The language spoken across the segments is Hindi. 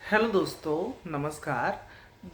हेलो दोस्तों, नमस्कार।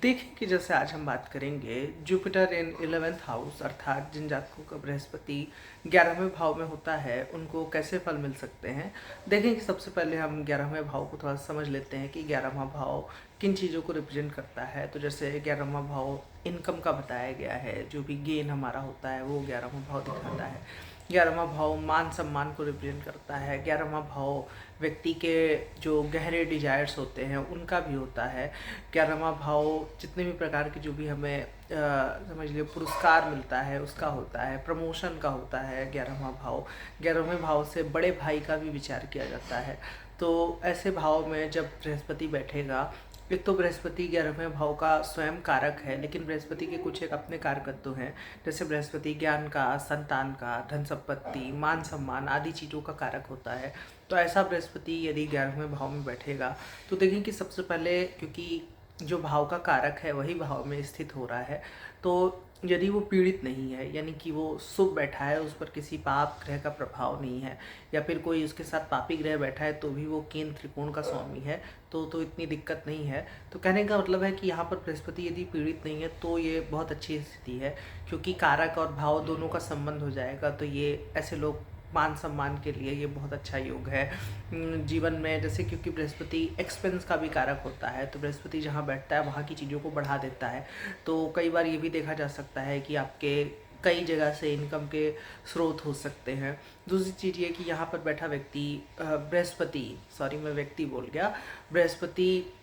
देखें कि जैसे आज हम बात करेंगे जुपिटर इन 11th हाउस, अर्थात जिन जातकों का बृहस्पति 11वें भाव में होता है उनको कैसे फल मिल सकते हैं। देखें कि सबसे पहले हम 11वें भाव को थोड़ा समझ लेते हैं कि 11वां भाव किन चीज़ों को रिप्रेजेंट करता है। तो जैसे 11वां भाव इनकम का बताया गया है, जो भी गेन हमारा होता है वो 11वां भाव दिखाता है। 11वां भाव मान सम्मान को रिप्रेजेंट करता है। 11वां भाव व्यक्ति के जो गहरे डिजायर्स होते हैं उनका भी होता है। 11वां भाव जितने भी प्रकार के जो भी हमें समझ लीजिए पुरस्कार मिलता है उसका होता है, प्रमोशन का होता है 11वां भाव। 11वें भाव से बड़े भाई का भी विचार किया जाता है। तो ऐसे भाव में जब बृहस्पति बैठेगा, एक तो बृहस्पति 11वें भाव का स्वयं कारक है, लेकिन बृहस्पति के कुछ एक अपने कारकत्व हैं। जैसे बृहस्पति ज्ञान का, संतान का, धन संपत्ति, मान सम्मान आदि चीज़ों का कारक होता है। तो ऐसा बृहस्पति यदि 11वें भाव में बैठेगा तो देखें कि सबसे पहले, क्योंकि जो भाव का कारक है वही भाव में स्थित हो रहा है, तो यदि वो पीड़ित नहीं है, यानी कि वो शुभ बैठा है, उस पर किसी पाप ग्रह का प्रभाव नहीं है, या फिर कोई उसके साथ पापी ग्रह बैठा है तो भी वो केंद्र त्रिकोण का स्वामी है, तो इतनी दिक्कत नहीं है। तो कहने का मतलब है कि यहाँ पर बृहस्पति यदि पीड़ित नहीं है तो ये बहुत अच्छी स्थिति है, क्योंकि कारक और भाव दोनों का संबंध हो जाएगा। तो ये ऐसे लोग मान सम्मान के लिए ये बहुत अच्छा योग है जीवन में। जैसे क्योंकि बृहस्पति एक्सपेंस का भी कारक होता है, तो बृहस्पति जहाँ बैठता है वहाँ की चीज़ों को बढ़ा देता है। तो कई बार ये भी देखा जा सकता है कि आपके कई जगह से इनकम के स्रोत हो सकते हैं। दूसरी चीज़ ये कि यहाँ पर बैठा व्यक्ति बृहस्पति, सॉरी मैं व्यक्ति बोल गया, बृहस्पति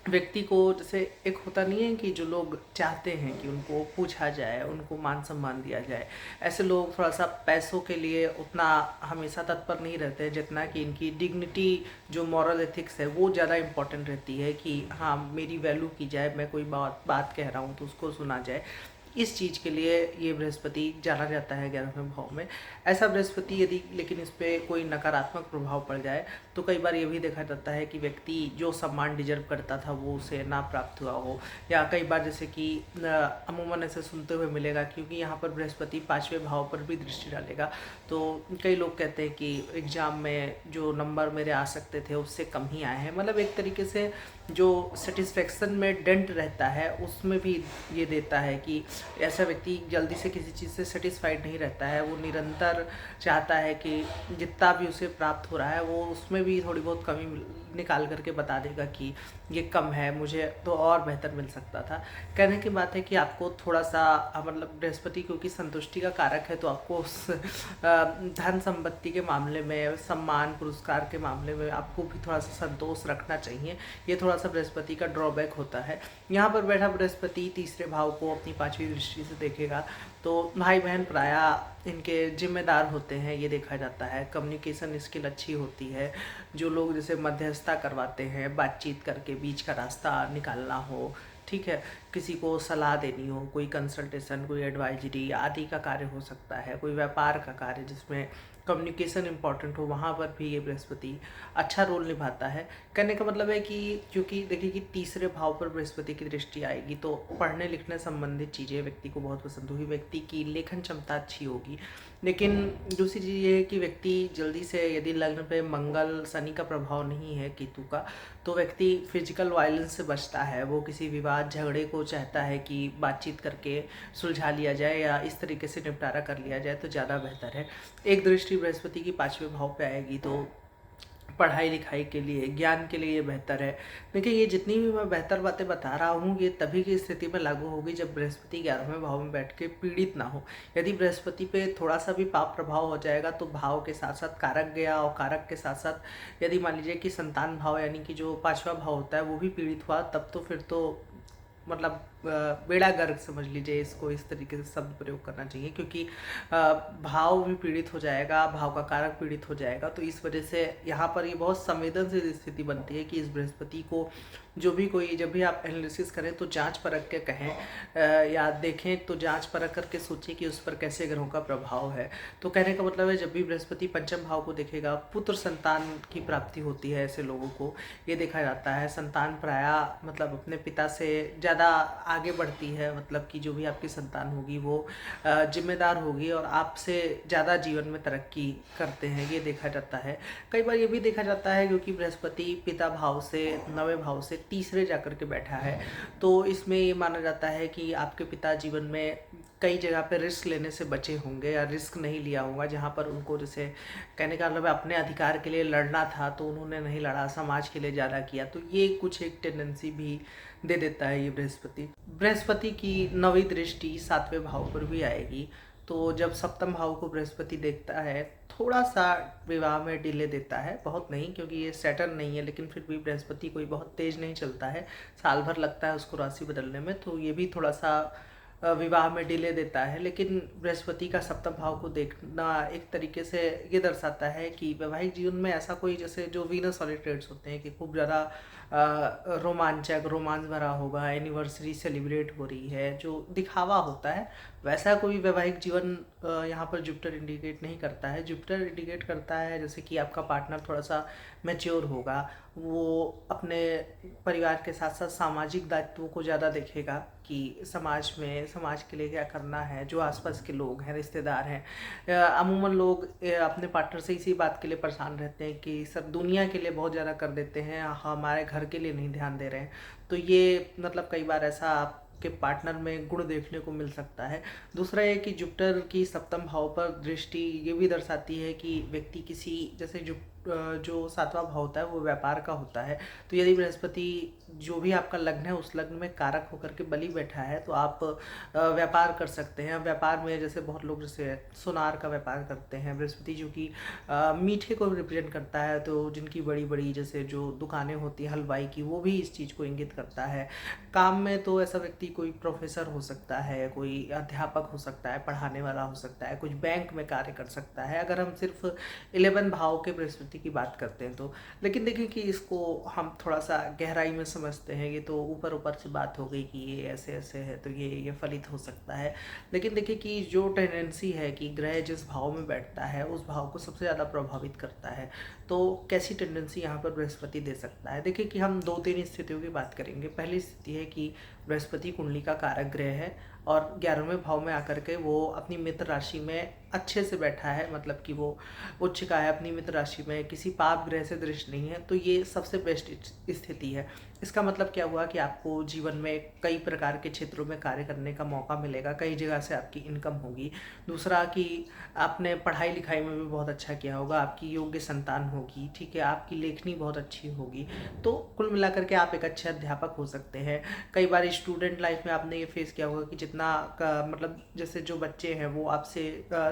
व्यक्ति को, जैसे एक होता नहीं है कि जो लोग चाहते हैं कि उनको पूछा जाए, उनको मान सम्मान दिया जाए, ऐसे लोग थोड़ा सा पैसों के लिए उतना हमेशा तत्पर नहीं रहते हैं जितना कि इनकी डिग्निटी, जो मॉरल एथिक्स है वो ज़्यादा इम्पोर्टेंट रहती है कि हाँ मेरी वैल्यू की जाए, मैं कोई बात कह रहा हूँ तो उसको सुना जाए। इस चीज़ के लिए ये बृहस्पति जाना जाता है 11वें भाव में। ऐसा बृहस्पति यदि लेकिन इस पर कोई नकारात्मक प्रभाव पड़ जाए तो कई बार ये भी देखा जाता है कि व्यक्ति जो सम्मान डिजर्व करता था वो उसे ना प्राप्त हुआ हो, या कई बार जैसे कि अमूमन ऐसे सुनते हुए मिलेगा, क्योंकि यहाँ पर बृहस्पति 5वें भाव पर भी दृष्टि डालेगा। तो कई लोग कहते हैं कि एग्ज़ाम में जो नंबर मेरे आ सकते थे उससे कम ही आए हैं। मतलब एक तरीके से जो सेटिस्फेक्शन में डेंट रहता है उसमें भी ये देता है कि ऐसा व्यक्ति जल्दी से किसी चीज़ से सेटिस्फाइड नहीं रहता है। वो निरंतर चाहता है कि जितना भी उसे प्राप्त हो रहा है वो उसमें भी थोड़ी बहुत कमी निकाल करके बता देगा कि ये कम है, मुझे तो और बेहतर मिल सकता था। कहने की बात है कि आपको थोड़ा सा मतलब बृहस्पति क्योंकि संतुष्टि का कारक है, तो आपको उस धन संपत्ति के मामले में, सम्मान पुरस्कार के मामले में आपको भी थोड़ा सा संतोष रखना चाहिए। ये थोड़ा सा बृहस्पति का ड्रॉबैक होता है। यहाँ पर बैठा बृहस्पति तीसरे भाव को अपनी 5वीं दृष्टि से देखेगा, तो भाई बहन प्रायः इनके जिम्मेदार होते हैं, ये देखा जाता है। कम्युनिकेशन स्किल अच्छी होती है। जो लोग जैसे मध्यस्थता करवाते हैं, बातचीत करके बीच का रास्ता निकालना हो, ठीक है, किसी को सलाह देनी हो, कोई कंसल्टेशन, कोई एडवाइजरी आदि का कार्य हो सकता है, कोई व्यापार का कार्य जिसमें कम्युनिकेशन इंपॉर्टेंट हो, वहाँ पर भी ये बृहस्पति अच्छा रोल निभाता है। कहने का मतलब है कि क्योंकि देखिए कि तीसरे भाव पर बृहस्पति की दृष्टि आएगी तो पढ़ने लिखने संबंधित चीज़ें व्यक्ति को बहुत पसंद होगी, व्यक्ति की लेखन क्षमता अच्छी होगी। लेकिन दूसरी चीज़ ये है कि व्यक्ति जल्दी से, यदि लग्न पे मंगल शनि का प्रभाव नहीं है, केतु का, तो व्यक्ति फिजिकल वायलेंस से बचता है। वो किसी विवाद झगड़े को चाहता है कि बातचीत करके सुलझा लिया जाए या इस तरीके से निपटारा कर लिया जाए तो ज़्यादा बेहतर है। एक दृष्टि बृहस्पति की 5वें भाव पे आएगी तो पढ़ाई लिखाई के लिए, ज्ञान के लिए ये बेहतर है। देखिए ये जितनी भी मैं बेहतर बातें बता रहा हूँ ये तभी की स्थिति में लागू होगी जब बृहस्पति 11वें भाव में बैठ के पीड़ित ना हो। यदि बृहस्पति पे थोड़ा सा भी पाप प्रभाव हो जाएगा तो भाव के साथ साथ कारक गया, और कारक के साथ साथ यदि मान लीजिए कि संतान भाव यानी कि जो 5वां भाव होता है वो भी पीड़ित हुआ, तब तो फिर तो मतलब बेड़ा गर्क समझ लीजिए, इसको इस तरीके से शब्द प्रयोग करना चाहिए, क्योंकि भाव भी पीड़ित हो जाएगा, भाव का कारक पीड़ित हो जाएगा। तो इस वजह से यहाँ पर ये बहुत संवेदनशील स्थिति बनती है कि इस बृहस्पति को जो भी कोई, जब भी आप एनालिसिस करें तो जांच परख के कहें या देखें तो जांच परख करके सोचें कि उस पर कैसे ग्रहों का प्रभाव है। तो कहने का मतलब है जब भी बृहस्पति पंचम भाव को देखेगा, पुत्र संतान की प्राप्ति होती है। ऐसे लोगों को ये देखा जाता है संतान प्रायः मतलब अपने पिता से ज़्यादा आगे बढ़ती है, मतलब कि जो भी आपकी संतान होगी वो जिम्मेदार होगी और आपसे ज़्यादा जीवन में तरक्की करते हैं, ये देखा जाता है। कई बार ये भी देखा जाता है क्योंकि बृहस्पति पिता भाव से नवें भाव से तीसरे जाकर के बैठा है, तो इसमें ये माना जाता है कि आपके पिता जीवन में कई जगह पे रिस्क लेने से बचे होंगे या रिस्क नहीं लिया होगा, जहाँ पर उनको जैसे कहने का मतलब है अपने अधिकार के लिए लड़ना था तो उन्होंने नहीं लड़ा, समाज के लिए ज़्यादा किया, तो ये कुछ एक टेंडेंसी भी दे देता है ये बृहस्पति। बृहस्पति की नवी दृष्टि सातवें भाव पर भी आएगी, तो जब सप्तम भाव को बृहस्पति देखता है थोड़ा सा विवाह में डिले देता है, बहुत नहीं क्योंकि ये सैटर्न नहीं है, लेकिन फिर भी बृहस्पति कोई बहुत तेज नहीं चलता है, साल भर लगता है उसको राशि बदलने में, तो ये भी थोड़ा सा विवाह में डिले देता है। लेकिन बृहस्पति का सप्तम भाव को देखना एक तरीके से ये दर्शाता है कि वैवाहिक जीवन में ऐसा कोई जैसे जो वीनस वाले ट्रेड्स होते हैं कि खूब ज़्यादा रोमांचक रोमांच भरा होगा, एनिवर्सरी सेलिब्रेट हो रही है, जो दिखावा होता है, वैसा कोई वैवाहिक जीवन यहाँ पर जुपिटर इंडिकेट नहीं करता है। जुपिटर इंडिकेट करता है जैसे कि आपका पार्टनर थोड़ा सा मैच्योर होगा, वो अपने परिवार के साथ साथ सामाजिक दायित्वों को ज़्यादा देखेगा कि समाज में समाज के लिए क्या करना है, जो आसपास के लोग हैं, रिश्तेदार हैं। अमूमन लोग अपने पार्टनर से इसी बात के लिए परेशान रहते हैं कि सर दुनिया के लिए बहुत ज़्यादा कर देते हैं, हमारे घर के लिए नहीं ध्यान दे रहे हैं, तो ये मतलब कई बार ऐसा आपके पार्टनर में गुण देखने को मिल सकता है। दूसरा ये कि जुपिटर की सप्तम भाव पर दृष्टि ये भी दर्शाती है कि व्यक्ति किसी जैसे जो सातवां भाव होता है वो व्यापार का होता है, तो यदि बृहस्पति जो भी आपका लग्न है उस लग्न में कारक होकर के बलि बैठा है तो आप व्यापार कर सकते हैं। व्यापार में जैसे बहुत लोग जैसे सोनार का व्यापार करते हैं, बृहस्पति जो कि मीठे को रिप्रेजेंट करता है, तो जिनकी बड़ी बड़ी जैसे जो दुकानें होती हैं हलवाई की, वो भी इस चीज़ को इंगित करता है। काम में तो ऐसा व्यक्ति कोई प्रोफेसर हो सकता है, कोई अध्यापक हो सकता है, पढ़ाने वाला हो सकता है, कुछ बैंक में कार्य कर सकता है, अगर हम सिर्फ 11 भाव के बृहस्पति की बात करते हैं तो। लेकिन देखिए कि इसको हम थोड़ा सा गहराई में समझते हैं, ये तो ऊपर ऊपर से बात हो गई कि ये ऐसे ऐसे है तो ये फलित हो सकता है। लेकिन देखिए कि जो टेंडेंसी है कि ग्रह जिस भाव में बैठता है उस भाव को सबसे ज़्यादा प्रभावित करता है, तो कैसी टेंडेंसी यहाँ पर बृहस्पति दे सकता है। देखिए कि हम 2-3 स्थितियों की बात करेंगे। पहली स्थिति है कि बृहस्पति कुंडली का कारक ग्रह है और 11वें भाव में आकर के वो अपनी मित्र राशि में अच्छे से बैठा है, मतलब कि वो उच्च का है, अपनी मित्र राशि में किसी पाप ग्रह से दृष्टि नहीं है, तो ये सबसे बेस्ट स्थिति है। इसका मतलब क्या हुआ कि आपको जीवन में कई प्रकार के क्षेत्रों में कार्य करने का मौका मिलेगा, कई जगह से आपकी इनकम होगी। दूसरा कि आपने पढ़ाई लिखाई में भी बहुत अच्छा किया होगा, आपकी योग्य संतान होगी, ठीक है, आपकी लेखनी बहुत अच्छी होगी, तो कुल मिलाकर के आप एक अच्छे अध्यापक हो सकते हैं। कई बार स्टूडेंट लाइफ में आपने ये फेस किया होगा कि जितना मतलब जैसे जो बच्चे हैं वो आपसे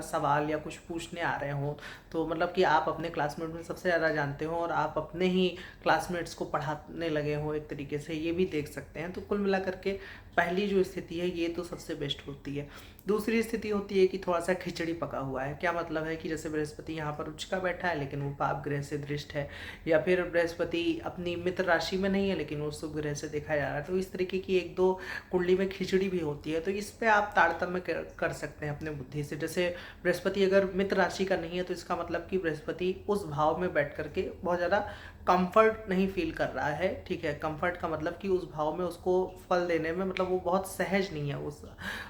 सवाल या कुछ पूछने आ रहे हों, तो मतलब कि आप अपने क्लासमेट में सबसे ज़्यादा जानते हो और आप अपने ही क्लासमेट्स को पढ़ाने लगे हो एक तरीके से, ये भी देख सकते हैं। तो कुल मिला करके पहली जो स्थिति है ये तो सबसे बेस्ट होती है। दूसरी स्थिति होती है कि थोड़ा सा खिचड़ी पका हुआ है। क्या मतलब है कि जैसे बृहस्पति यहाँ पर उच्च का बैठा है लेकिन वो पाप ग्रह से दृष्ट है, या फिर बृहस्पति अपनी मित्र राशि में नहीं है लेकिन वो शुभ ग्रह से देखा जा रहा है, तो इस तरीके की 1-2 कुंडली में खिचड़ी भी होती है। तो इस पे आप तारतम्य कर सकते हैं अपने बुद्धि से। जैसे बृहस्पति अगर मित्र राशि का नहीं है तो इसका मतलब कि बृहस्पति उस भाव में बैठ करके बहुत ज़्यादा कंफर्ट नहीं फील कर रहा है, ठीक है। कंफर्ट का मतलब कि उस भाव में उसको फल देने में मतलब वो बहुत सहज नहीं है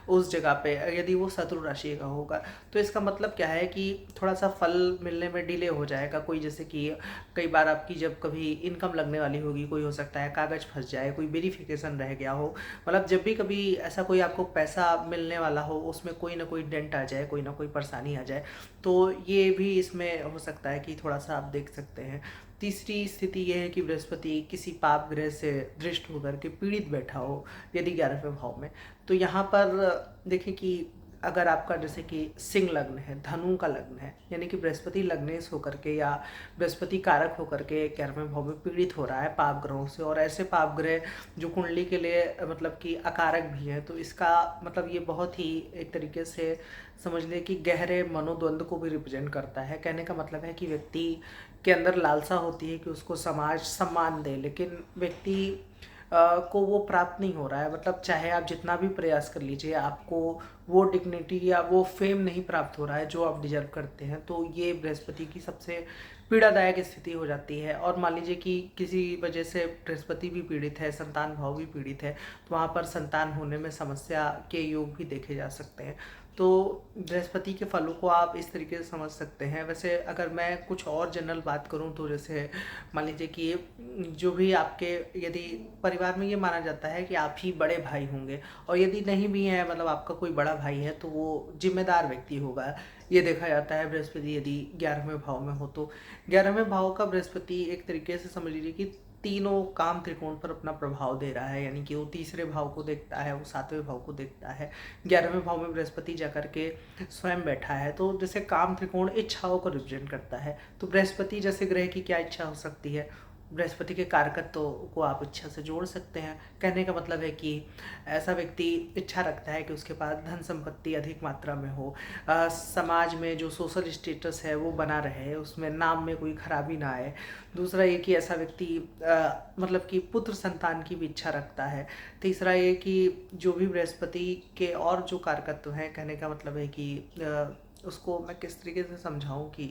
उस जगह पे। यदि वो शत्रु राशि का होगा तो इसका मतलब क्या है कि थोड़ा सा फल मिलने में डिले हो जाएगा। कोई जैसे कि कई बार आपकी जब कभी इनकम लगने वाली होगी, कोई हो सकता है कागज़ फंस जाए, कोई वेरिफिकेशन रह गया हो, मतलब जब भी कभी ऐसा कोई आपको पैसा मिलने वाला हो उसमें कोई ना कोई डेंट आ जाए, कोई ना कोई परेशानी आ जाए, तो ये भी इसमें हो सकता है कि थोड़ा सा आप देख सकते हैं। तीसरी स्थिति यह है कि बृहस्पति किसी पाप ग्रह से दृष्ट होकर के पीड़ित बैठा हो यदि 11वें भाव में, तो यहाँ पर देखें कि अगर आपका जैसे कि सिंह लग्न है, धनु का लग्न है, यानी कि बृहस्पति लग्नेश होकर के या बृहस्पति कारक होकर के 11वें भाव में पीड़ित हो रहा है पाप ग्रहों से, और ऐसे पाप ग्रह जो कुंडली के लिए मतलब कि अकारक भी है, तो इसका मतलब ये बहुत ही एक तरीके से समझ लें कि गहरे मनोद्वंद को भी रिप्रेजेंट करता है। कहने का मतलब है कि व्यक्ति के अंदर लालसा होती है कि उसको समाज सम्मान दे, लेकिन व्यक्ति को वो प्राप्त नहीं हो रहा है। मतलब चाहे आप जितना भी प्रयास कर लीजिए, आपको वो डिग्निटी या वो फेम नहीं प्राप्त हो रहा है जो आप डिजर्व करते हैं। तो ये बृहस्पति की सबसे पीड़ादायक स्थिति हो जाती है। और मान लीजिए कि किसी वजह से बृहस्पति भी पीड़ित है, संतान भाव भी पीड़ित है, तो वहाँ पर संतान होने में समस्या के योग भी देखे जा सकते हैं। तो बृहस्पति के फलों को आप इस तरीके से समझ सकते हैं। वैसे अगर मैं कुछ और जनरल बात करूं तो जैसे मान लीजिए कि जो भी आपके, यदि परिवार में ये माना जाता है कि आप ही बड़े भाई होंगे, और यदि नहीं भी है, मतलब आपका कोई बड़ा भाई है, तो वो जिम्मेदार व्यक्ति होगा, ये देखा जाता है बृहस्पति यदि 11वें भाव में हो तो। 11वें भाव का बृहस्पति एक तरीके से समझ लीजिए कि तीनों काम त्रिकोण पर अपना प्रभाव दे रहा है, यानी कि वो तीसरे भाव को देखता है, वो 7वें भाव को देखता है। 11वें भाव में बृहस्पति जाकर के स्वयं बैठा है, तो जैसे काम त्रिकोण इच्छाओं को रिप्रेजेंट करता है। तो बृहस्पति जैसे ग्रह की क्या इच्छा हो सकती है, बृहस्पति के कारकत्व को आप इच्छा से जोड़ सकते हैं। कहने का मतलब है कि ऐसा व्यक्ति इच्छा रखता है कि उसके पास धन संपत्ति अधिक मात्रा में हो, समाज में जो सोशल स्टेटस है वो बना रहे, उसमें नाम में कोई खराबी ना आए। दूसरा ये कि ऐसा व्यक्ति मतलब कि पुत्र संतान की भी इच्छा रखता है। तीसरा ये कि जो भी बृहस्पति के और जो कारकत्व हैं, कहने का मतलब है कि उसको मैं किस तरीके से समझाऊं कि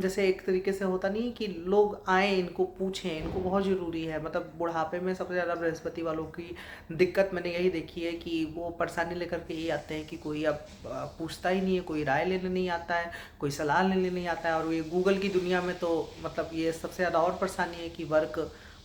जैसे एक तरीके से होता नहीं कि लोग आए, इनको पूछें, इनको बहुत ज़रूरी है। मतलब बुढ़ापे में सबसे ज़्यादा बृहस्पति वालों की दिक्कत मैंने यही देखी है कि वो परेशानी लेकर के यही आते हैं कि कोई अब पूछता ही नहीं है, कोई राय लेने नहीं आता है, कोई सलाह लेने नहीं आता है। और ये गूगल की दुनिया में तो मतलब ये सबसे ज़्यादा और परेशानी है कि वर्क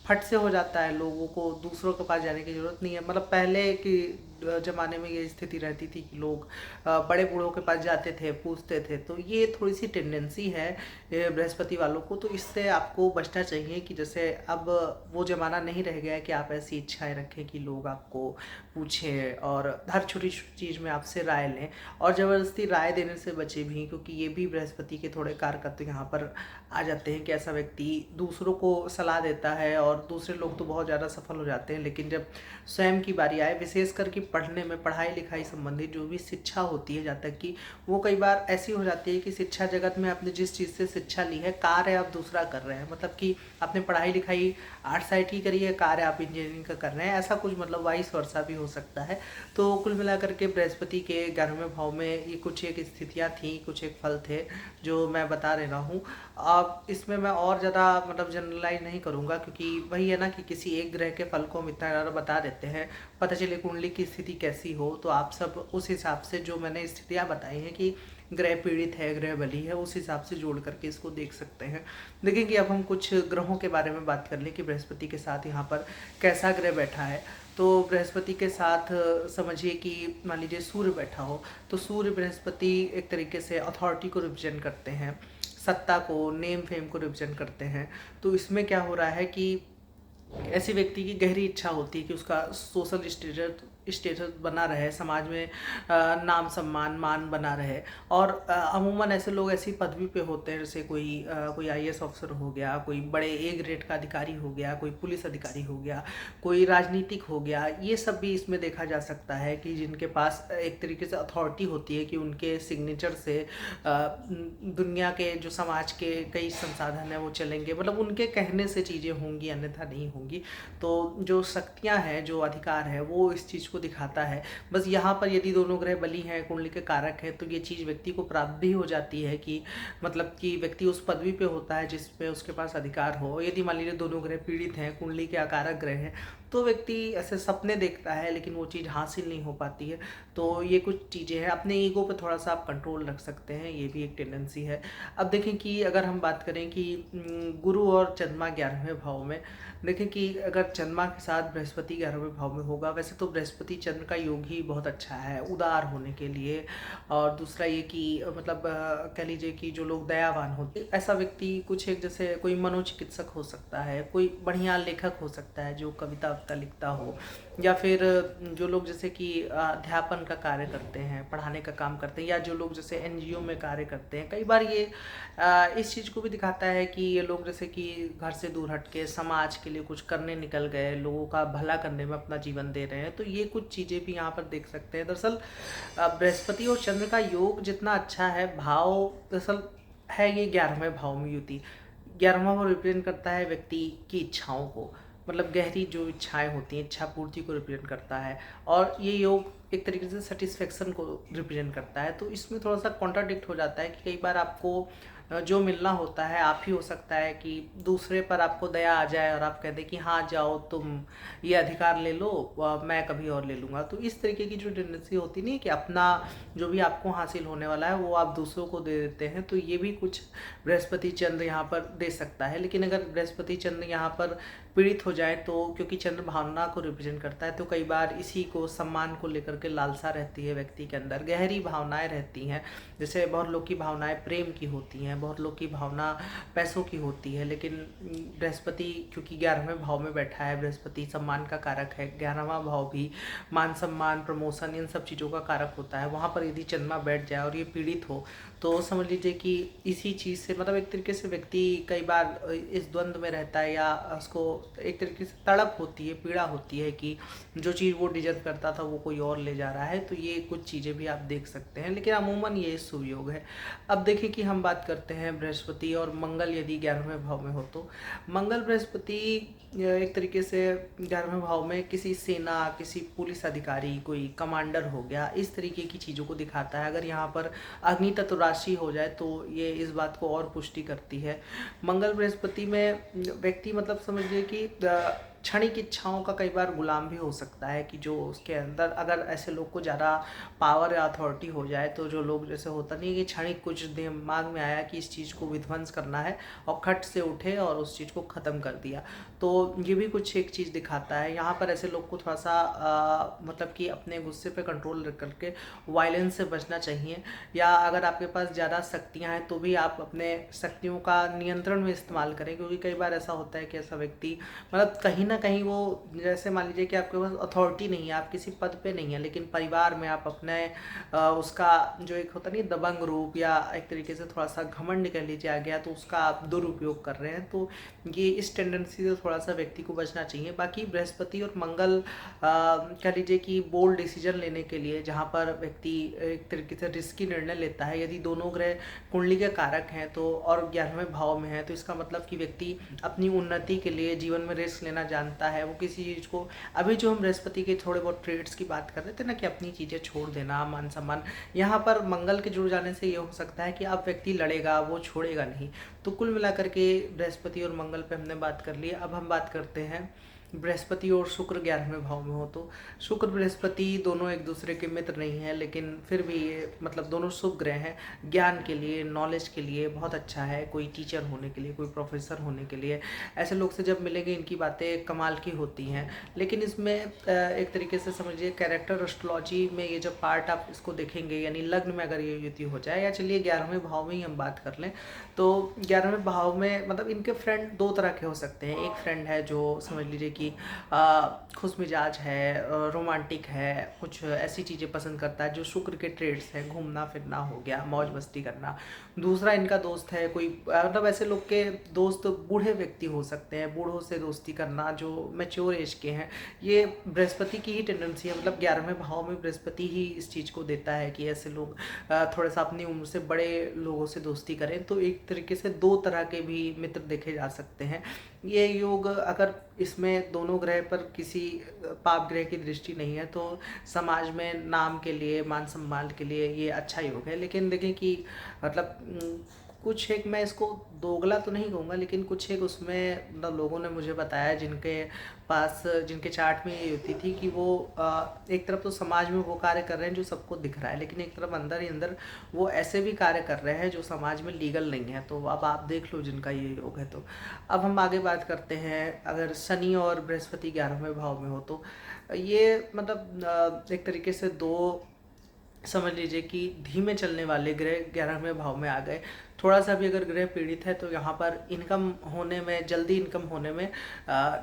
फट से हो जाता है, लोगों को दूसरों के पास जाने की ज़रूरत नहीं है। मतलब पहले की ज़माने में ये स्थिति रहती थी कि लोग बड़े बूढ़ों के पास जाते थे, पूछते थे। तो ये थोड़ी सी टेंडेंसी है बृहस्पति वालों को, तो इससे आपको बचना चाहिए कि जैसे अब वो ज़माना नहीं रह गया है कि आप ऐसी इच्छाएं रखें कि लोग आपको पूछें और हर छोटी चीज़ में आपसे राय लें, और ज़बरदस्ती राय देने से बचे भी, क्योंकि ये भी बृहस्पति के थोड़े कारकत्व यहाँ पर आ जाते हैं कि ऐसा व्यक्ति दूसरों को सलाह देता है और दूसरे लोग तो बहुत ज़्यादा सफल हो जाते हैं, लेकिन जब स्वयं की बारी आए, विशेषकर कि पढ़ने में, पढ़ाई लिखाई संबंधित जो भी शिक्षा होती है, जहाँ तक कि वो कई बार ऐसी हो जाती है कि शिक्षा जगत में आपने जिस चीज़ से शिक्षा ली है, कार्य आप दूसरा कर रहे हैं। मतलब कि आपने पढ़ाई लिखाई आर्ट साइड की करी है, कार्य आप इंजीनियरिंग का कर रहे हैं, ऐसा कुछ मतलब वाइस वर्सा भी हो सकता है। तो कुल मिलाकर के बृहस्पति के 11वें भाव में ये कुछ एक स्थितियाँ थी, कुछ एक फल थे जो मैं बता रहा हूँ। अब इसमें मैं और ज़्यादा मतलब जनरलाइज नहीं करूँगा, क्योंकि वही है ना कि किसी एक ग्रह के फल को हम इतना ज़्यादा बता देते हैं, पता चले कुंडली की स्थिति कैसी हो, तो आप सब उस हिसाब से जो मैंने स्थितियाँ बताई हैं कि ग्रह पीड़ित है, ग्रह बली है, उस हिसाब से जोड़ करके इसको देख सकते हैं। देखें कि अब हम कुछ ग्रहों के बारे में बात कर लें कि बृहस्पति के साथ यहाँ पर कैसा ग्रह बैठा है। तो बृहस्पति के साथ समझिए कि मान लीजिए सूर्य बैठा हो, तो सूर्य बृहस्पति एक तरीके से अथॉरिटी को रिप्रेजेंट करते हैं, सत्ता को, नेम फेम को रिप्रेजेंट करते हैं। तो इसमें क्या हो रहा है कि ऐसे व्यक्ति की गहरी इच्छा होती है कि उसका सोशल स्टेटस बना रहे, समाज में नाम सम्मान मान बना रहे। और अमूमन ऐसे लोग ऐसी पदवी पे होते हैं, जैसे कोई आईएएस ऑफिसर हो गया, कोई बड़े ए ग्रेड का अधिकारी हो गया, कोई पुलिस अधिकारी हो गया, कोई राजनीतिक हो गया। ये सब भी इसमें देखा जा सकता है कि जिनके पास एक तरीके से अथॉरिटी होती है कि उनके सिग्नेचर से दुनिया के जो समाज के कई संसाधन हैं वो चलेंगे, मतलब उनके कहने से चीज़ें होंगी, अन्यथा नहीं होंगी। तो जो शक्तियाँ हैं, जो अधिकार है, वो इस चीज़ को दिखाता है। बस यहाँ पर यदि दोनों ग्रह बली हैं, कुंडली के कारक है, तो ये चीज़ व्यक्ति को प्राप्त भी हो जाती है कि मतलब कि व्यक्ति उस पदवी पे होता है जिस पे उसके पास अधिकार हो। यदि मान लीजिए दोनों ग्रह पीड़ित हैं, कुंडली के अकारक ग्रह हैं, तो व्यक्ति ऐसे सपने देखता है लेकिन वो चीज़ हासिल नहीं हो पाती है। तो ये कुछ चीज़ें हैं, अपने ईगो पे थोड़ा सा आप कंट्रोल रख सकते हैं, ये भी एक टेंडेंसी है। अब देखें कि अगर हम बात करें कि गुरु और चंद्रमा 11वें भाव में, देखें कि अगर चंद्रमा के साथ बृहस्पति 11वें भाव में होगा, वैसे तो बृहस्पति चंद्र का योग ही बहुत अच्छा है उदार होने के लिए। और दूसरा ये कि मतलब कह लीजिए कि जो लोग दयावान होते, ऐसा व्यक्ति कुछ एक जैसे कोई मनोचिकित्सक हो सकता है, कोई बढ़िया लेखक हो सकता है जो कविता वविता लिखता हो, या फिर जो लोग जैसे कि अध्यापन का कार्य करते हैं, पढ़ाने का काम करते हैं, या जो लोग जैसे एनजीओ में कार्य करते हैं। कई बार ये इस चीज़ को भी दिखाता है कि ये लोग जैसे कि घर से दूर हट के समाज के लिए कुछ करने निकल गए, लोगों का भला करने में अपना जीवन दे रहे हैं। तो ये कुछ चीज़ें भी यहाँ पर देख सकते हैं। दरअसल बृहस्पति और चंद्र का योग जितना अच्छा है, भाव दरअसल है ये 11वें भाव में युति। 11वां भाव रिप्रेजेंट करता है व्यक्ति की इच्छाओं को, मतलब गहरी जो इच्छाएं होती हैं, इच्छा पूर्ति को रिप्रेजेंट करता है। और ये योग एक तरीके से सेटिस्फेक्शन को रिप्रेजेंट करता है। तो इसमें थोड़ा सा कॉन्ट्राडिक्ट हो जाता है कि कई बार आपको जो मिलना होता है आप ही हो सकता है कि दूसरे पर आपको दया आ जाए और आप कह दें कि हाँ जाओ तुम ये अधिकार ले लो, मैं कभी और ले लूँगा। तो इस तरीके की जो टेंडेंसी होती नहीं है कि अपना जो भी आपको हासिल होने वाला है वो आप दूसरों को दे देते हैं, तो ये भी कुछ बृहस्पति चंद्र यहाँ पर दे सकता है। लेकिन अगर बृहस्पति चंद्र यहाँ पर पीड़ित हो जाए तो क्योंकि चंद्र भावना को रिप्रेजेंट करता है, तो कई बार इसी को सम्मान को लेकर के लालसा रहती है व्यक्ति के अंदर, गहरी भावनाएं रहती हैं। जैसे बहुत लोग की भावनाएं प्रेम की होती हैं, बहुत लोग की भावना पैसों की होती है, लेकिन बृहस्पति क्योंकि 11वें भाव में बैठा है, बृहस्पति सम्मान का कारक है, 11वां भाव भी मान सम्मान प्रमोशन इन सब चीज़ों का कारक होता है। वहाँ पर यदि चंद्रमा बैठ जाए और ये पीड़ित हो तो समझ लीजिए कि इसी चीज़ से मतलब एक तरीके से व्यक्ति कई बार इस द्वंद्व में रहता है, या उसको एक तरीके से तड़प होती है, पीड़ा होती है कि जो चीज़ वो डिजर्व करता था वो कोई और ले जा रहा है। तो ये कुछ चीज़ें भी आप देख सकते हैं, लेकिन अमूमन ये शुभ योग है। अब देखिए कि हम बात करते हैं बृहस्पति और मंगल यदि 11वें भाव में हो तो मंगल बृहस्पति एक तरीके से 11वें भाव में किसी सेना, किसी पुलिस अधिकारी, कोई कमांडर हो गया, इस तरीके की चीज़ों को दिखाता है। अगर यहाँ पर अग्नि तत्व राशि हो जाए तो ये इस बात को और पुष्टि करती है। मंगल बृहस्पति में व्यक्ति मतलब समझिए कि क्षणिक इच्छाओं का कई बार गुलाम भी हो सकता है, कि जो उसके अंदर अगर ऐसे लोग को ज़्यादा पावर या अथॉरिटी हो जाए तो जो लोग जैसे होता नहीं है कि क्षणिक कुछ दिमाग में आया कि इस चीज़ को विध्वंस करना है और खट से उठे और उस चीज़ को ख़त्म कर दिया, तो ये भी कुछ एक चीज़ दिखाता है। यहाँ पर ऐसे लोग को थोड़ा सा मतलब कि अपने गुस्से पे कंट्रोल रख करके वायलेंस से बचना चाहिए, या अगर आपके पास ज़्यादा शक्तियाँ हैं तो भी आप अपने शक्तियों का नियंत्रण में इस्तेमाल करें, क्योंकि कई बार ऐसा होता है कि ऐसा व्यक्ति मतलब कहीं ना कहीं वो, जैसे मान लीजिए कि आपके पास अथॉरिटी नहीं है, आप किसी पद पे नहीं है, लेकिन परिवार में आप अपने उसका जो एक होता नहीं दबंग रूप या एक तरीके से थोड़ा सा घमंड कह लीजिए आ गया, तो उसका आप दुरुपयोग कर रहे हैं। तो ये इस टेंडेंसी से थोड़ा सा व्यक्ति को बचना चाहिए। बाकी बृहस्पति और मंगल कह लीजिए कि बोल्ड डिसीजन लेने के लिए जहाँ पर व्यक्ति एक तरीके से रिस्की निर्णय लेता है, यदि दोनों ग्रह कुंडली के कारक हैं तो और 11वें भाव में है, तो इसका मतलब कि व्यक्ति अपनी उन्नति के लिए जीवन में रिस्क लेना जानता है। वो किसी चीज़ को, अभी जो हम बृहस्पति के थोड़े बहुत ट्रेड्स की बात कर रहे थे ना कि अपनी चीज़ें छोड़ देना, मान सम्मान, यहाँ पर मंगल के जुड़ जाने से ये हो सकता है कि अब व्यक्ति लड़ेगा, वो छोड़ेगा नहीं। तो कुल मिलाकर के बृहस्पति और मंगल पे हमने बात कर ली। अब हम बात करते हैं बृहस्पति और शुक्र 11वें भाव में हो तो शुक्र बृहस्पति दोनों एक दूसरे के मित्र नहीं है, लेकिन फिर भी ये मतलब दोनों शुभ ग्रह हैं। ज्ञान के लिए, नॉलेज के लिए बहुत अच्छा है, कोई टीचर होने के लिए, कोई प्रोफेसर होने के लिए, ऐसे लोग से जब मिलेंगे इनकी बातें कमाल की होती हैं। लेकिन इसमें एक तरीके से समझिए कैरेक्टर एस्ट्रोलॉजी में ये जब पार्ट आप इसको देखेंगे, यानी लग्न में अगर ये युति हो जाए, या चलिए 11वें भाव में ही हम बात कर लें, तो 11वें भाव में मतलब इनके फ्रेंड दो तरह के हो सकते हैं। एक फ्रेंड है जो समझ लीजिए कि खुश मिजाज है, रोमांटिक है, कुछ ऐसी चीज़ें पसंद करता है जो शुक्र के ट्रेड्स हैं, घूमना फिरना हो गया, मौज मस्ती करना। दूसरा इनका दोस्त है कोई मतलब ऐसे लोग के दोस्त बूढ़े व्यक्ति हो सकते हैं, बूढ़ों से दोस्ती करना जो मैच्योर एज के हैं। ये बृहस्पति की ही टेंडेंसी है, मतलब 11वें भाव में बृहस्पति ही इस चीज़ को देता है कि ऐसे लोग थोड़ा सा अपनी उम्र से बड़े लोगों से दोस्ती करें। तो एक तरीके से दो तरह के भी मित्र देखे जा सकते हैं। ये योग अगर इसमें दोनों ग्रह पर किसी पाप ग्रह की दृष्टि नहीं है तो समाज में नाम के लिए, मान सम्मान के लिए ये अच्छा योग है। लेकिन देखें कि मतलब कुछ एक, मैं इसको दोगला तो नहीं कहूँगा, लेकिन कुछ एक उसमें मतलब लोगों ने मुझे बताया जिनके पास, जिनके चार्ट में ये होती थी कि वो एक तरफ तो समाज में वो कार्य कर रहे हैं जो सबको दिख रहा है, लेकिन एक तरफ अंदर ही अंदर वो ऐसे भी कार्य कर रहे हैं जो समाज में लीगल नहीं है। तो अब आप देख लो जिनका ये योग है। तो अब हम आगे बात करते हैं, अगर शनि और बृहस्पति 11वें भाव में हो तो ये मतलब एक तरीके से दो समझ लीजिए कि धीमे चलने वाले ग्रह 11वें भाव में आ गए। थोड़ा सा भी अगर ग्रह पीड़ित है तो यहाँ पर इनकम होने में, जल्दी इनकम होने में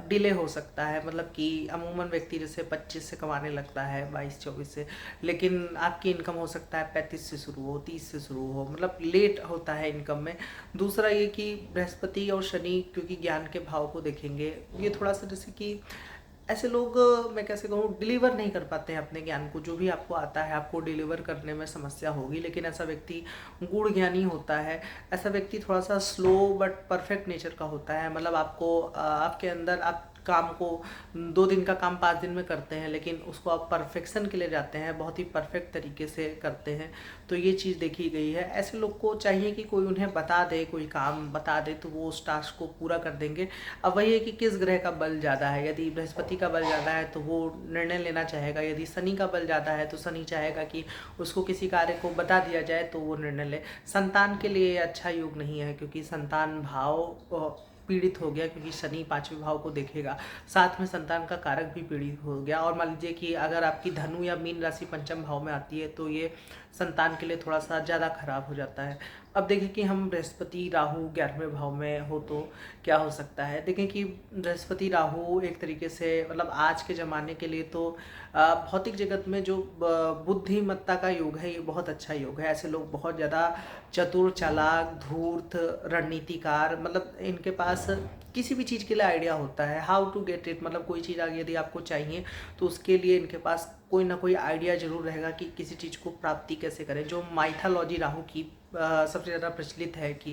डिले हो सकता है। मतलब कि अमूमन व्यक्ति जैसे 25 से कमाने लगता है, 22-24 से, लेकिन आपकी इनकम हो सकता है 35 से शुरू हो, 30 से शुरू हो, मतलब लेट होता है इनकम में। दूसरा ये कि बृहस्पति और शनि क्योंकि ज्ञान के भाव को देखेंगे, ये थोड़ा सा जैसे कि ऐसे लोग, मैं कैसे कहूँ, डिलीवर नहीं कर पाते हैं अपने ज्ञान को। जो भी आपको आता है आपको डिलीवर करने में समस्या होगी, लेकिन ऐसा व्यक्ति गूढ़ ज्ञानी होता है। ऐसा व्यक्ति थोड़ा सा स्लो बट परफेक्ट नेचर का होता है। मतलब आपको आपके अंदर आप काम को 2 दिन का काम 5 दिन में करते हैं, लेकिन उसको आप परफेक्शन के लिए जाते हैं, बहुत ही परफेक्ट तरीके से करते हैं। तो ये चीज़ देखी गई है। ऐसे लोग को चाहिए कि कोई उन्हें बता दे, कोई काम बता दे तो वो उस टास्क को पूरा कर देंगे। अब वही है कि किस ग्रह का बल ज़्यादा है। यदि बृहस्पति का बल ज़्यादा है तो वो निर्णय लेना चाहेगा, यदि शनि का बल ज़्यादा है तो शनि चाहेगा कि उसको किसी कार्य को बता दिया जाए तो वो निर्णय ले। संतान के लिए अच्छा योग नहीं है, क्योंकि संतान भाव पीड़ित हो गया, क्योंकि शनि 5वें भाव को देखेगा, साथ में संतान का कारक भी पीड़ित हो गया। और मान लीजिए कि अगर आपकी धनु या मीन राशि पंचम भाव में आती है तो ये संतान के लिए थोड़ा सा ज़्यादा खराब हो जाता है। अब देखें कि हम बृहस्पति राहु 11वें भाव में हो तो क्या हो सकता है। देखें कि बृहस्पति राहु एक तरीके से मतलब आज के ज़माने के लिए तो भौतिक जगत में जो बुद्धिमत्ता का योग है, ये बहुत अच्छा योग है। ऐसे लोग बहुत ज़्यादा चतुर, चालाक, धूर्त, रणनीतिकार, मतलब इनके पास किसी भी चीज़ के लिए आइडिया होता है, हाउ टू गेट इट। मतलब कोई चीज़ आगे यदि आपको चाहिए तो उसके लिए इनके पास कोई ना कोई आइडिया जरूर रहेगा कि किसी चीज़ को प्राप्ति कैसे करें। जो माइथोलॉजी राहु की सबसे ज़्यादा प्रचलित है कि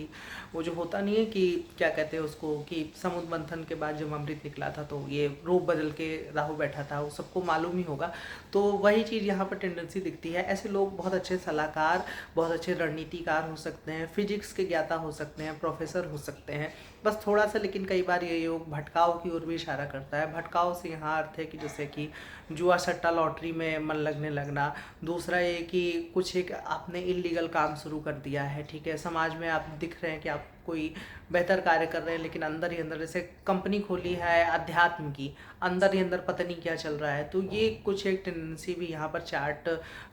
वो जो होता नहीं है कि क्या कहते हैं उसको, कि समुद्र मंथन के बाद जब अमृत निकला था तो ये रूप बदल के राहु बैठा था, वो सबको मालूम ही होगा। तो वही चीज़ यहाँ पर टेंडेंसी दिखती है। ऐसे लोग बहुत अच्छे सलाहकार, बहुत अच्छे रणनीतिकार हो सकते हैं, फिजिक्स के ज्ञाता हो सकते हैं, प्रोफेसर हो सकते हैं। बस थोड़ा सा लेकिन कई बार ये योग भटकाव की ओर भी इशारा करता है। भटकाव से यहाँ अर्थ है कि जैसे कि जुआ, सट्टा, लॉटरी में मन लगने लगना। दूसरा ये कि कुछ एक आपने इलीगल काम शुरू कर दिया है, ठीक है, समाज में आप दिख रहे हैं कि आप कोई बेहतर कार्य कर रहे हैं, लेकिन अंदर ही अंदर जैसे कंपनी खोली है अध्यात्म की, अंदर ही अंदर पता नहीं क्या चल रहा है। तो ये कुछ एक टेंडेंसी भी यहाँ पर चार्ट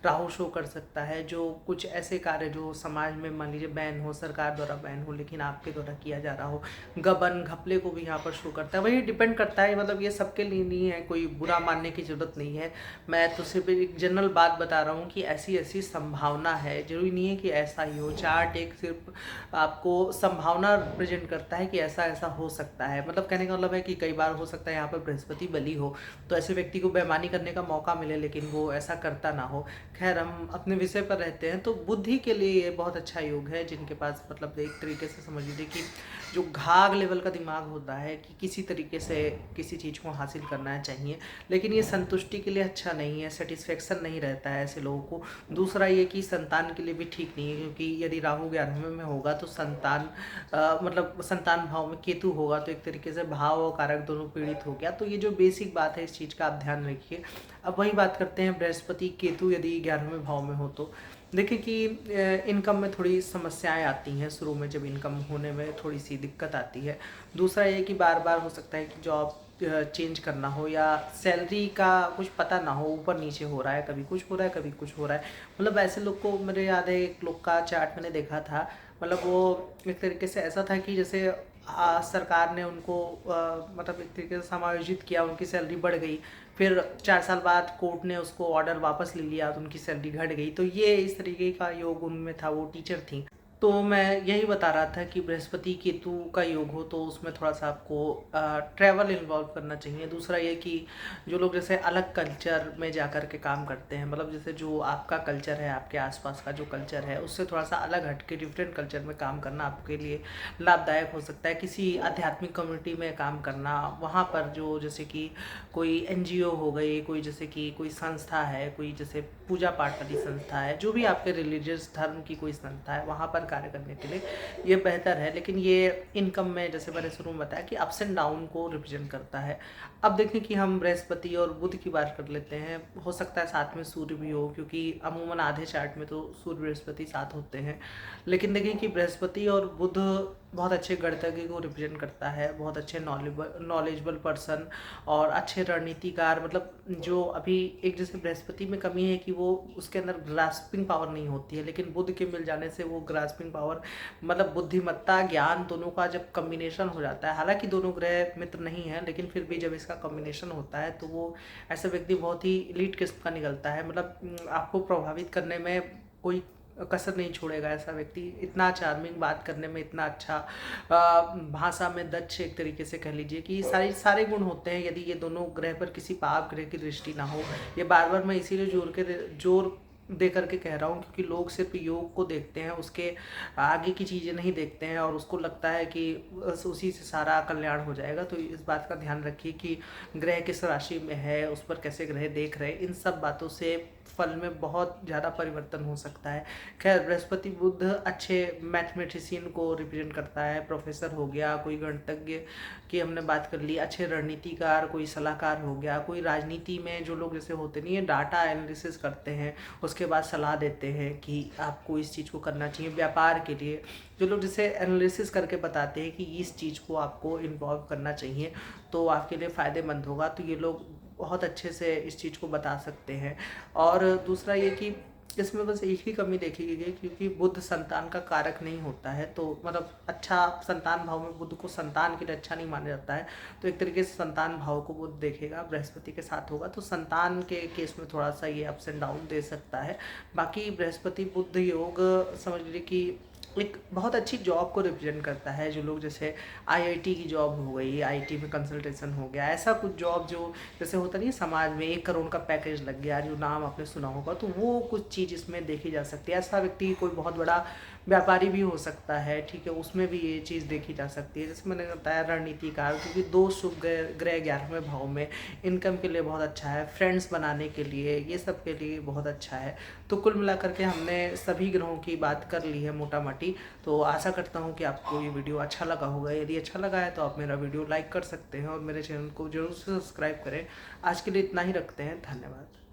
राहु शो कर सकता है। जो कुछ ऐसे कार्य जो समाज में मान लीजिए बैन हो, सरकार द्वारा बैन हो, लेकिन आपके द्वारा किया जा रहा हो, गबन घपले को भी यहाँ पर शो करता है। वही डिपेंड करता है, मतलब ये सबके लिए नहीं है, कोई बुरा मानने की जरूरत नहीं है। मैं तो सिर्फ एक जनरल बात बता रहा हूँ कि ऐसी ऐसी संभावना है, जरूरी नहीं है कि ऐसा ही हो। चार्ट एक सिर्फ आपको संभावना प्रेजेंट करता है कि ऐसा ऐसा हो सकता है। मतलब कहने का मतलब है कि कई बार हो सकता है यहाँ पर बृहस्पति बली हो तो ऐसे व्यक्ति को बेईमानी करने का मौका मिले, लेकिन वो ऐसा करता ना हो। खैर, हम अपने विषय पर रहते हैं। तो बुद्धि के लिए ये बहुत अच्छा योग है, जिनके पास मतलब एक तरीके से समझ लीजिए कि जो घाघ लेवल का दिमाग होता है कि किसी तरीके से किसी चीज़ को हासिल करना चाहिए, लेकिन ये संतुष्टि के लिए अच्छा नहीं है, सेटिस्फेक्शन नहीं रहता है ऐसे लोगों को। दूसरा ये कि संतान के लिए भी ठीक नहीं है, क्योंकि यदि राहु 11वें में होगा तो संतान मतलब संतान भाव में केतु होगा, तो एक तरीके से भाव और कारक दोनों पीड़ित हो गया। तो ये जो बेसिक बात है इस चीज़ का आप ध्यान रखिए। अब वही बात करते हैं, बृहस्पति केतु यदि 11वें भाव में हो तो देखिए कि इनकम में थोड़ी समस्याएं आती हैं शुरू में, जब इनकम होने में थोड़ी सी दिक्कत आती है। दूसरा ये कि बार बार हो सकता है कि जॉब चेंज करना हो, या सैलरी का कुछ पता ना हो, ऊपर नीचे हो रहा है, कभी कुछ हो रहा है कभी कुछ हो रहा है। मतलब ऐसे लोग को मेरे याद है, एक लोग का चार्ट मैंने देखा था, मतलब वो एक तरीके से ऐसा था कि जैसे सरकार ने उनको मतलब एक तरीके से समायोजित किया, उनकी सैलरी बढ़ गई, फिर 4 साल बाद कोर्ट ने उसको ऑर्डर वापस ले लिया तो उनकी सैलरी घट गई। तो ये इस तरीके का योग उनमें था, वो टीचर थी। तो मैं यही बता रहा था कि बृहस्पति केतु का योग हो तो उसमें थोड़ा सा आपको ट्रैवल इन्वॉल्व करना चाहिए। दूसरा ये कि जो लोग जैसे अलग कल्चर में जा कर के काम करते हैं, मतलब जैसे जो आपका कल्चर है, आपके आसपास का जो कल्चर है, उससे थोड़ा सा अलग हट के डिफरेंट कल्चर में काम करना आपके लिए लाभदायक हो सकता है। किसी आध्यात्मिक कम्युनिटी में काम करना, वहाँ पर जो जैसे कि कोई एनजीओ हो गई, कोई जैसे कि कोई संस्था है, कोई जैसे पूजा पाठ वाली संस्था है, जो भी आपके रिलीजियस धर्म की कोई संस्था है, वहाँ पर कार्य करने के लिए ये बेहतर है। लेकिन ये इनकम में जैसे मैंने शुरू में बताया कि अप्स एंड डाउन को रिप्रेजेंट करता है। अब देखें कि हम बृहस्पति और बुध की बात कर लेते हैं। हो सकता है साथ में सूर्य भी हो, क्योंकि अमूमन आधे चार्ट में तो सूर्य बृहस्पति साथ होते हैं। लेकिन देखें कि बृहस्पति और बुध बहुत अच्छे गणितज्ञ को रिप्रेजेंट करता है, बहुत अच्छे नॉलेजेबल पर्सन और अच्छे रणनीतिकार। मतलब जो अभी एक जैसे बृहस्पति में कमी है कि वो उसके अंदर ग्रास्पिंग पावर नहीं होती है, लेकिन बुध के मिल जाने से वो ग्रास्पिंग पावर, मतलब बुद्धिमत्ता, ज्ञान, दोनों का जब कम्बिनेशन हो जाता है, हालांकि दोनों ग्रह मित्र नहीं है, लेकिन फिर भी जब इसका कम्बिनेशन होता है तो वो ऐसा व्यक्ति बहुत ही एलीट किस्म का निकलता है। मतलब आपको प्रभावित करने में कोई कसर नहीं छोड़ेगा ऐसा व्यक्ति। इतना चार्मिंग, बात करने में इतना अच्छा, भाषा में दक्ष, एक तरीके से कह लीजिए कि सारे गुण होते हैं यदि ये दोनों ग्रह पर किसी पाप ग्रह की दृष्टि ना हो। ये बार बार मैं इसीलिए जोर दे करके कह रहा हूँ, क्योंकि लोग सिर्फ योग को देखते हैं, उसके आगे की चीज़ें नहीं देखते हैं और उसको लगता है कि बस उसी से सारा कल्याण हो जाएगा। तो इस बात का ध्यान रखिए कि ग्रह किस राशि में है, उस पर कैसे ग्रह देख रहे हैं, इन सब बातों से फल में बहुत ज़्यादा परिवर्तन हो सकता है। खैर, बृहस्पति बुध अच्छे मैथमेटिशियन को रिप्रेजेंट करता है, प्रोफेसर हो गया, कोई गणितज्ञ की हमने बात कर ली, अच्छे रणनीतिकार, कोई सलाहकार हो गया, कोई राजनीति में जो लोग जैसे होते नहीं है, डाटा एनालिसिस करते हैं, उसके बाद सलाह देते हैं कि आपको इस चीज़ को करना चाहिए। व्यापार के लिए जो लोग जैसे एनालिसिस करके बताते हैं कि इस चीज़ को आपको इन्वॉल्व करना चाहिए तो आपके लिए फ़ायदेमंद होगा, तो ये लोग बहुत अच्छे से इस चीज़ को बता सकते हैं। और दूसरा ये कि इसमें बस एक ही कमी देखी गई, क्योंकि बुध संतान का कारक नहीं होता है, तो मतलब अच्छा संतान भाव में बुध को संतान के लिए अच्छा नहीं माना जाता है, तो एक तरीके से संतान भाव को बुध देखेगा, बृहस्पति के साथ होगा, तो संतान के केस में थोड़ा सा ये अप्स एंड डाउन दे सकता है। बाकी बृहस्पति बुध योग समझ लीजिए कि एक बहुत अच्छी जॉब को रिप्रेजेंट करता है। जो लोग जैसे आईआईटी की जॉब हो गई, आईटी में कंसल्टेशन हो गया, ऐसा कुछ जॉब जो जैसे होता नहीं है समाज में 1 करोड़ का पैकेज लग गया, जो नाम आपने सुना होगा, तो वो कुछ चीज़ इसमें देखी जा सकती है। ऐसा व्यक्ति कोई बहुत बड़ा व्यापारी भी हो सकता है, ठीक है, उसमें भी ये चीज़ देखी जा सकती है। जैसे मैंने बताया रणनीतिकार, क्योंकि 2 शुभ ग्रह 11वें भाव में, इनकम के लिए बहुत अच्छा है, फ्रेंड्स बनाने के लिए, ये सब के लिए बहुत अच्छा है। तो कुल मिलाकर के हमने सभी ग्रहों की बात कर ली है मोटा मोटी। तो आशा करता हूँ कि आपको ये वीडियो अच्छा लगा होगा। यदि अच्छा लगा है तो आप मेरा वीडियो लाइक कर सकते हैं और मेरे चैनल को जरूर से सब्सक्राइब करें। आज के लिए इतना ही रखते हैं, धन्यवाद।